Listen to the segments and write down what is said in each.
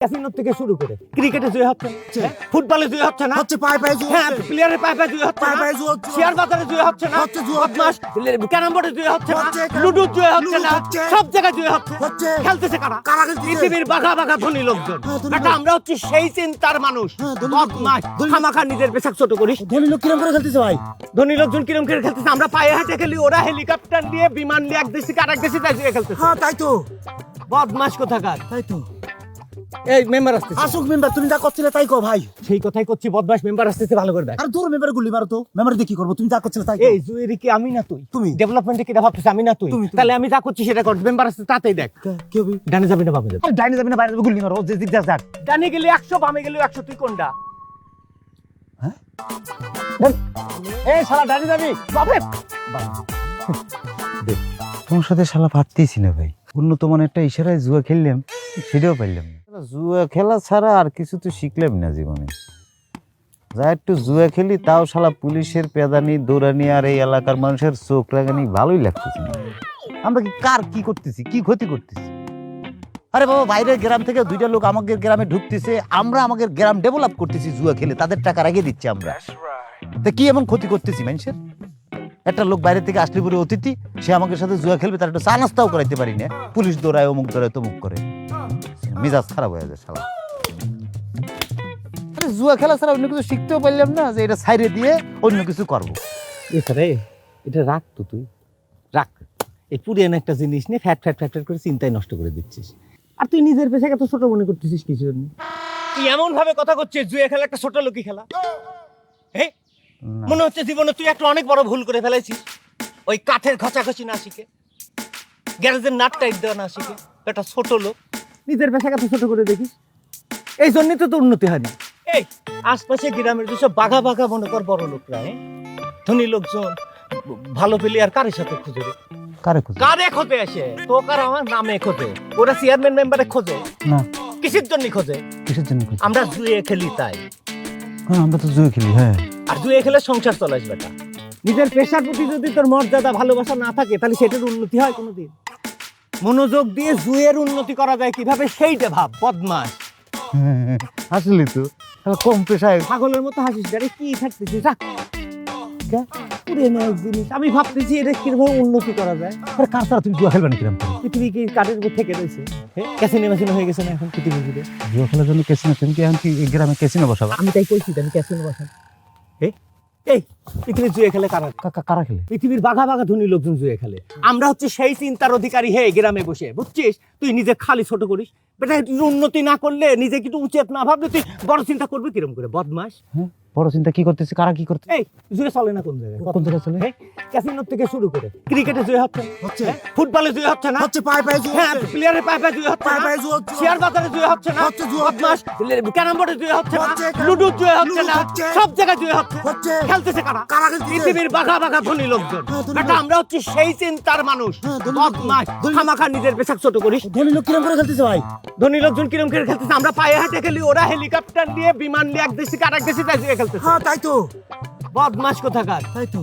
Casino থেকে শুরু করে ক্রিকেটে জয় হচ্ছে না, ফুটবলে জয় হচ্ছে না, হচ্ছে পায়ে পায়ে জুয়া হ্যাঁ হচ্ছে। প্লেয়ারের পায়ে পায়ে জয় হচ্ছে পায়ে না, পায়ে জুয়া হচ্ছে। শেয়ার বাজারে জয় হচ্ছে না, হচ্ছে জুয়া হচ্ছে। বদমাশ ক্যারাম বোর্ডে জয় হচ্ছে না, হচ্ছে, লুডো জয় হচ্ছে লুডো না, হচ্ছে। সব জায়গায় জয় হচ্ছে। হচ্ছে। খেলতেছে কারা? কারা খেলতেছে? পৃথিবীর বাঘা বাঘা ধনী লোকজন। হ্যাঁ, ধনী বেটা লোক। আমরা হচ্ছে সেই চিন্তার মানুষ। হ্যাঁ, ধনী লোক। বদমাশ ধনী লোক। খামাখা নিজের পেশাক ছোট করিস। ধনী লোক কিরম করে খেলতেছে ভাই? ধনী লোকজন কিরম করে খেলতেছে, আমরা পায়ে হেঁটে খেলি, ওরা হেলিকপ্টার নিয়ে বিমান নিয়ে এক দেশ থেকে আরেক দেশে যায় খেলতেছে। হ্যাঁ তাই তো, বদমাশ কোথাকার। তাই তো। এই মেম্বার আসতেছে। আসুক মেম্বার, তুমি যা করছিলে তাই কো ভাই। সেই কথাই করছি, বদমাশ মেম্বার আসতেছে, ভালো করে দেখ। আর দূর মেম্বার গুলি মারো তো, মেম্বার দিয়ে কি করবো? তুমি যা করছিলে তাই কো। এই জুয়েরি কি আমি না তুই? তুমি। ডেভেলপমেন্টে কি ভাবতেছিস আমি না তুই? তুমি। তাহলে আমি যা করছি সেটা কর, মেম্বার আসতে তাতেই দেখ। কি হবে? ডানে যাবি না বামে যাবি? আরে ডাইনে যাবি না বাইরে যাবি, গুলি মারো, যে দিক যা যাক। ডানে গেলে 100, বামে গেলে 100, তুই কোনটা? হ্যাঁ? এই শালা ডানে যাবি বামে? তোমার সাথে শালা পারতেইছি না ভাই। উন্নত মানের একটা ইশারায় জুয়া খেললাম, সেটাও পারলাম না। জুয়া খেলা ছাড়া আর কিছু তো শিখলাম না জীবনে। যা একটু জুয়া খেলি তাও শালা পুলিশের পেদানি দৌড়ানি আর এই এলাকার মানুষের চোখ রাগানি ভালোই লাগতেছে না। আমরা কি কার কি করতেছি, কি ক্ষতি করতেছি? আরে বাবা, বাইরের গ্রাম থেকে দুইটা লোক আমাদের গ্রামে ঢুকতেছে, আমরা আমাদের গ্রাম ডেভেলপ করতেছি জুয়া খেলে, তাদের টাকা রেখে দিচ্ছি আমরা। তা কি এমন ক্ষতি করতেছি মানুষের? একটা লোক বাইরে থেকে আসলে পরে অতিথি, সে আমাদের সাথে জুয়া খেলবে, তার একটু চা নাস্তাও করাইতে পারি না। পুলিশ দৌড়ায়, অমুক দৌড়ায়, তমুক করে, মেজাজ খারাপ হয়ে যায় শালা। আরে জুয়া খেলা ছাড়া অন্য কিছু শিখতেও পারলাম না, যে এটা সাইডে দিয়ে অন্য কিছু করবো। রে এটা রাখ তো, তুই রাখ। এই পুরিয়ান একটা জিনিস নিয়ে ফ্যাট ফ্যাট ফ্যাট ফ্যাট করে চিন্তায় নষ্ট করে দিচ্ছিস। আর তুই নিজের পেশাকে এত ছোট মনে করতেছিস কিছু জন্য? তুই এমন ভাবে কথা করছিস, জুয়া খেলা একটা ছোট লোকই খেলা। হ্যাঁ, না। মনে হচ্ছে জীবনে তুই একটা অনেক বড় ভুল করে ফেলেছিস। ওই কাঠের ঘষাঘষি না শিখে, গ্যারেজের নাট টাইট দেওয়া না শিখে, একটা ছোট লোক নিজের পেশাকে এত ছোট করে দেখিস। এই জন্যই তো তোর উন্নতি হয়নি। এই আশপাশে গ্রামের যেসব বাঘা বাঘা মনে কর বড় লোকরা, ধনী লোকজন ভালো পেলে আর কারের সাথে খুঁজে রে? কারে খুঁজে? কারে খোঁজে আসে? তোক আর আমার নামে খোঁজে। ওরা চেয়ারম্যান মেম্বারে খোঁজে। না। কিসের জন্য খোঁজে? কিসের জন্য খুঁজে? আমরা জুয়ে খেলি তাই। হ্যাঁ, আমরা তো জুয়া খেলি। হ্যাঁ, আর জুয়ে খেলে সংসার চলাস বেটা। নিজের পেশার প্রতি যদি তোর মর্যাদা ভালোবাসা না থাকে, তাহলে সেটার উন্নতি হয় কোনোদিন? মনোযোগ দিয়ে জুয়ের উন্নতি করা যায় কিভাবে সেইটা ভাব, বদমাস। আসলে তো কম পেশায় ছাগলের মতো হাসিস, আরে কি থাকতেছিস? পুরিয়ে নেয় জিনিস। আমি ভাবতেছি এটা কিভাবে উন্নতি করা যায়। আরে কার ছাড়া তুমি জুয়া খেলবে না কিরম করে? পৃথিবী কি কাঠের উপর থেকে রয়েছে? ক্যাসিনো ম্যাসিনো হয়ে গেছে না এখন পৃথিবী জুড়ে? জুয়া খেলার জন্য ক্যাসিনো, তুমি কি এখন কি এই গ্রামে ক্যাসিনো বসাবা? আমি তাই কইছি, আমি ক্যাসিনো বসাই। এই পৃথিবীর জুয়ে খেলে কারা? কারা খেলে? পৃথিবীর বাঘা বাঘা ধনী লোকজন জুয়ে খেলে। আমরা হচ্ছে সেই চিন্তার অধিকারী হে গ্রামে বসে, বুঝছিস? তুই নিজে খালি ছোট করিস বেটা। তুই উন্নতি না করলে, নিজে কিন্তু উচিত না ভাবলে, তুই বড় চিন্তা করবি কিরম করে, বদমাস? হ্যাঁ, বড় চিন্তা কি করতেছে? কারা কি করতে? এই জুয়ে চলে না কোন জায়গায়? কোন জায়গায় চলে? ক্যাসিনো থেকে শুরু করে ক্রিকেটে জয় হচ্ছে না, হচ্ছে। ফুটবলে জয় হচ্ছে না, হচ্ছে পায়ে পায়ে জুয়া হ্যাঁ হচ্ছে। প্লেয়ারের পায়ে পায়ে জয় হচ্ছে পায়ে না, পায়ে জুয়া হচ্ছে। শেয়ার বাজারে জয় হচ্ছে না, হচ্ছে জুয়া হচ্ছে। বদমাশ ক্যারাম বোর্ডে জয় হচ্ছে না, হচ্ছে। লুডো জয় হচ্ছে লুডো না, হচ্ছে। সব জায়গায় জয় হচ্ছে। হচ্ছে। খেলতেছে কারা? কারা খেলতেছে? পৃথিবীর বাঘা বাঘা ধনী লোকজন। হ্যাঁ, ধনী বেটা লোক। আমরা হচ্ছে সেই চিন্তার মানুষ। হ্যাঁ, ধনী লোক। বদমাশ ধনী লোক। খামাখা নিজের পেশাক ছোট করিস। ধনী লোক কিরম করে খেলতেছে ভাই? ধনী লোকজন কিরম করে খেলতেছে, আমরা পায়ে হেঁটে খেলি, ওরা হেলিকপ্টার নিয়ে বিমান নিয়ে এক দেশ থেকে আরেক দেশে যায় খেলতেছে। হ্যাঁ তাই তো, বদমাশ কোথাকার। তাই তো।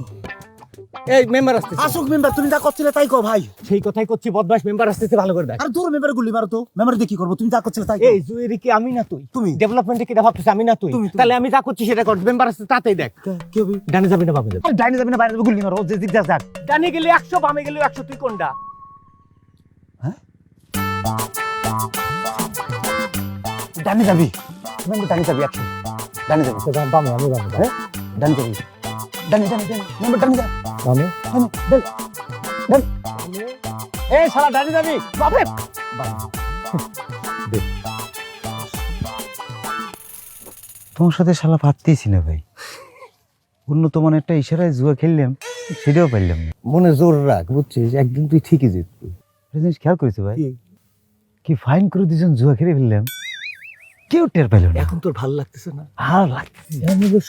এই মেম্বার আসতেছে। আসুক মেম্বার, তুমি যা করছিলে তাই কো ভাই। সেই কথাই করছি, বদমাশ মেম্বার আসতেছে, ভালো করে দেখ। আর দূর মেম্বার গুলি মারো তো, মেম্বার দিয়ে কি করবো? তুমি যা করছিলে তাই কো। এই জুয়েরি কি আমি না তুই? তুমি। ডেভেলপমেন্টে কি ভাবতেছিস আমি না তুই? তুমি। তাহলে আমি যা করছি সেটা কর, মেম্বার আসতে তাতেই দেখ। কি হবে? ডানে যাবি না বামে যাবি? আরে ডাইনে যাবি না বাইরে যাবি, গুলি মারো, যে দিক যা যাক। ডানে গেলে 100, বামে গেলে 100, তুই কোনটা? ডাইনে যাবি মেম্বার, ডাইনে যাবি, একশো ডাইনে যাবি। বামে, আমি বামে। হ্যাঁ ডাইনে যাবি, ডাইনে ডাইনে ডাইনে মেম্বার, ডাইনে যা, বামে। ডাইনে ডাইনে ডাইনে। এই শালা ডানে যাবি বামে? তোমার সাথে শালা পারতেইছি না ভাই। উন্নত মানের একটা ইশারায় জুয়া খেললাম, সেটাও পারলাম না। মনে জোর রাখ, বুঝছিস? একদিন তুই ঠিকই জিতবি। একটা জিনিস খেয়াল করেছো ভাই? কি? কি ফাইন করে দুজন জুয়া খেলে ফেললাম, কেউ টের পাইল না। এখন তোর ভালো লাগতেছে না? ভালো লাগতেছে।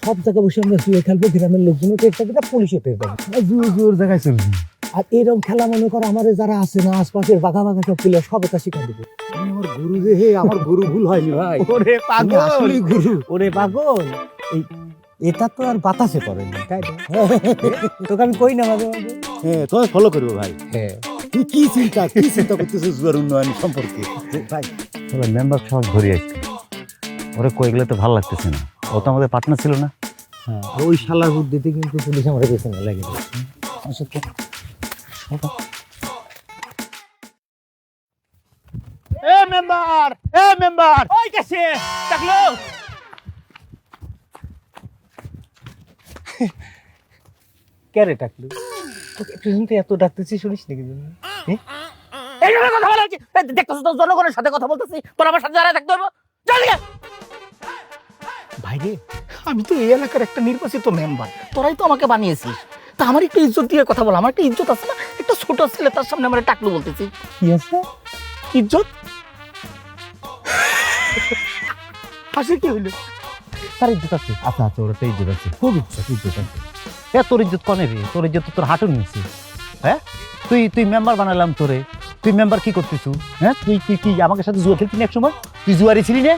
সব জায়গায় বসে আমরা জুয়ে খেলবো, গ্রামের লোকজনও টের পাবে না, পুলিশও টের পাবে। জুয়া জুয়োর জায়গায় চলবি। আর এরকম খেলা মনে কর আমাদের যারা আছে না আশপাশের বাঘা বাঘা সব প্লেয়ার, সব এটা শিখা দেবে। আমার গুরু রে, হে আমার গুরু ভুল হয়নি ভাই। ওরে আমি আসলেই গুরু। ওরে পাগল, এই এটা তো আর বাতাসে পড়েনি, তাই না? তোকে আমি কই না মাঝে মাঝে। হ্যাঁ তোমায় ফলো করবো ভাই। হ্যাঁ তুই কি চিন্তা করতেছিস জুয়ার উন্নয়ন সম্পর্কে? ভাই তাহলে মেম্বার সব ধরে আসছে, ওরে কয়ে গেলে তো ভালো লাগতেছে না, ও তো আমাদের পার্টনার ছিল না। হ্যাঁ, ওই শালার বুদ্ধিতে কিন্তু পুলিশ আমার পেছনে লাগে মেম্বার ওই কাছে ডাকলো কে রে ডাকলো? তোকে প্রেজেন্টে এত ডাকতেছি শুনিস নাকি তুমি? এইভাবে কথা বলা উচিত? দেখতেছ তো জনগণের সাথে কথা বলতেছি, তোর আমার সাথে দাঁড়ায় থাকতে হবে। চল দিকে। ভাই রে, আমি তো এই এলাকার একটা নির্বাচিত মেম্বার, তোরাই তো আমাকে বানিয়েছিস। তা আমার একটু ইজ্জত দিয়ে কথা বল, আমার একটা ইজ্জত আছে না? একটা ছোট ছেলে তার সামনে আমার টাকলু বলতেছি, কি আছে ইজ্জত? হাসি কি হইলো? তার ইজ্জত আছে, আচ্ছা আচ্ছা, ওরা তো ইজ্জত আছে, খুব ইজ্জত আছে। এ তোর ইজ্জত কনে রে? তোর ইজ্জত তো তোর হাঁটু নিয়েছে। হ্যাঁ, তুই মেম্বার বানালাম তোরে, তুই মেম্বার কি করতেছু? হ্যাঁ, তুই তুই কি আমাকে সাথে জুয়া খেলতি না এক সময়? তুই জুয়ারি ছিলি না?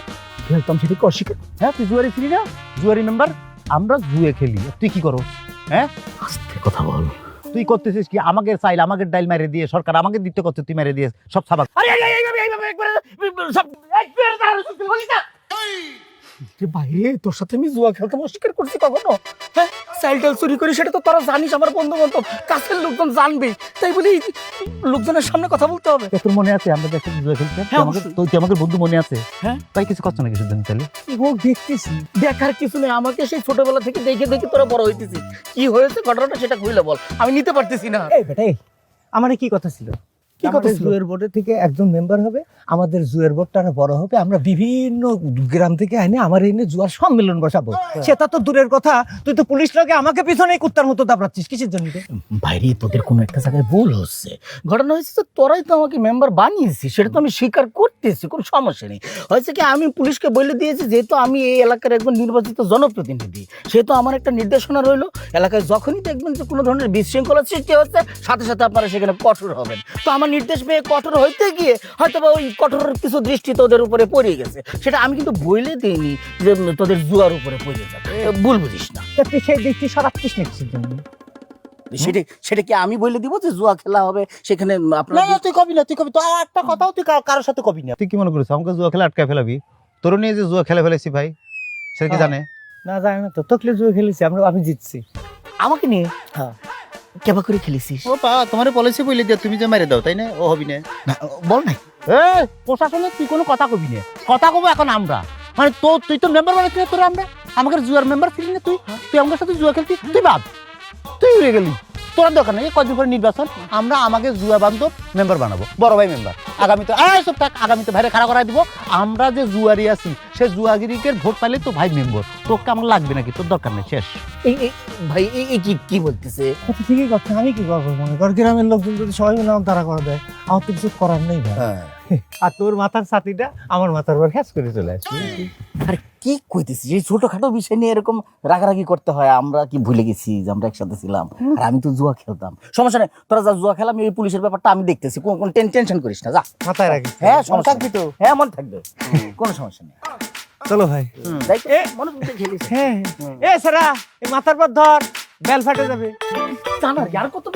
খেলতাম, সেটা কি অস্বীকার? হ্যাঁ, তুই জুয়ারি ছিলি না? জুয়ারি মেম্বার। আমরা জুয়ে খেলি, আর তুই কি করো? হ্যাঁ, আস্তে কথা বল। তুই করতেছিস কি? আমাকে চাইল, আমাকে ডাইল মেরে দিয়ে, সরকার আমাকে দিতে করছে, তুই মেরে দিয়ে সব সাবাক। আরে এইভাবে একবারে সব একবারে দাঁড়ানো বলিস না। বাইরে তোর সাথে আমি জুয়া খেলতাম অস্বীকার করছি কখনো? হ্যাঁ, সাইকেল চুরি করি, সেটা তো তোরা জানিস, আমার বন্ধু বান্ধব কাছের লোকজন জানবে, তাই বলি লোকজনের সামনে কথা বলতে হবে। তোর মনে আছে আমরা যখন জুয়া খেলতাম? হ্যাঁ, তুই আমাকে বন্ধু মনে আছে? হ্যাঁ। তাই কিছু করছো না কিছুদিন তাহলে? হোক দেখতেছি, দেখার কিছু নেই, আমাকে সেই ছোটবেলা থেকে দেখে দেখে তোরা বড় হইতেছিস। কি হয়েছে ঘটনাটা সেটা কইলে বল, আমি নিতে পারতেছি না। এই বেটাই, আমার কি কথা ছিল? কি কথা ছিল? জুয়ের বোর্ডে থেকে একজন মেম্বার হবে, আমাদের জুয়ের বোর্ডটা আরো বড় হবে, আমরা বিভিন্ন গ্রাম থেকে আইনে আমার এনে জুয়ার সম্মেলন বসাবো। সেটা তো দূরের কথা, তুই তো পুলিশ লাগে আমাকে পিছনে কুত্তার মতো দাবড়াচ্ছিস কিসের জন্য? বাইরে তোদের কোনো একটা জায়গায় ভুল হচ্ছে। ঘটনা হয়েছে তো তোরাই তো আমাকে মেম্বার বানিয়েছিস, সেটা তো আমি স্বীকার করতেছি, কোনো সমস্যা নেই। হয়েছে কি, আমি পুলিশকে বলে দিয়েছি যেহেতু আমি এই এলাকার একজন নির্বাচিত জনপ্রতিনিধি, সেহেতু আমার একটা নির্দেশনা রইলো, এলাকায় যখনই দেখবেন যে কোনো ধরনের বিশৃঙ্খলা সৃষ্টি হচ্ছে, সাথে সাথে আপনারা সেখানে কঠোর হবেন। তো আমার নির্দেশ পেয়ে কঠোর হইতে গিয়ে হয়তো বা ওই কঠোর কিছু দৃষ্টি তোদের উপরে পড়ে গেছে, সেটা আমি কিন্তু বলে দিইনি যে তোদের জুয়ার উপরে পড়ে যাবে, ভুল বুঝিস না। তুই সেই দৃষ্টি সরাচ্ছিস না কিসের জন্য? সেটা কি আমি বলে দিব যে জুয়া খেলা হবে সেখানে? আপনার তুই কবি না, তুই কবি তো একটা কথাও তুই কারোর সাথে কবি না। তুই কি মনে করিস আমাকে জুয়া খেলা আটকায় ফেলাবি? তোর নিয়ে যে জুয়া খেলে ফেলেছি ভাই, সেটা কি জানে? না, জানি না তো। তোকে জুয়া খেলেছি আমরা, আমি জিতছি। আমাকে নিয়ে? হ্যাঁ। কেবা করে খেলেছিস? ও পা তোমার পলিসি বলে দিয়া, তুমি যে মেরে দাও তাই না? ও হবি না। বল নাই। এই প্রশাসনে তুই কোনো কথা কবি না, কথা কব এখন আমরা। মানে তুই তো মেম্বার বানাচ্ছিস না, তোরা আমরা আমাকে জুয়ার মেম্বার ছিলি না? তুই আমার সাথে জুয়া খেলতি, তুই বাদ, তুই উড়ে গেলি। তোর দরকার নেই, কদিন পরে নির্বাচন, আমরা আমাকে জুয়া বান্ধব মেম্বার বানাবো, বড় ভাই মেম্বার। আগামীতে সব থাক, আগামীতে ভাইরে খাড়া করাই দিব। আমরা যে জুয়ারি আছি, সে জুয়াগিরিকে ভোট পাইলে তো ভাই মেম্বার, তোকে আমার লাগবে নাকি? তোর দরকার নেই, শেষ। ভাই এই কি বলতেছে? ঠিকই কথা, আমি কি করবো? মনে কর গ্রামের লোকজন যদি সবাই মিলে আমার তারা করে দেয়, আমার তো কিছু করার নেই ভাই। আর তোর মাথার ছাতিটা আমার মাথার উপর হ্যাস করে চলে আসবে। আরে কি কইতেছিস? এই ছোটখাটো বিষয় নিয়ে এরকম রাগারাগি করতে হয়? আমরা কি ভুলে গেছি যে আমরা একসাথে ছিলাম? আর আমি তো জুয়া খেলতাম। সমস্যা নেই, তোরা যা জুয়া খেলাম, এই পুলিশের ব্যাপারটা আমি দেখতেছি, কোন টেনশন করিস না, যা মাথায় রাখিস। হ্যাঁ, সমস্যা থাকবি তো? হ্যাঁ, মনে থাকবে, কোনো সমস্যা নেই। চলো ভাই, মনে খেলিস। হ্যাঁ, এ সারা এই মাথার পর ধর, বেল ফাটে যাবে। জানার আর কত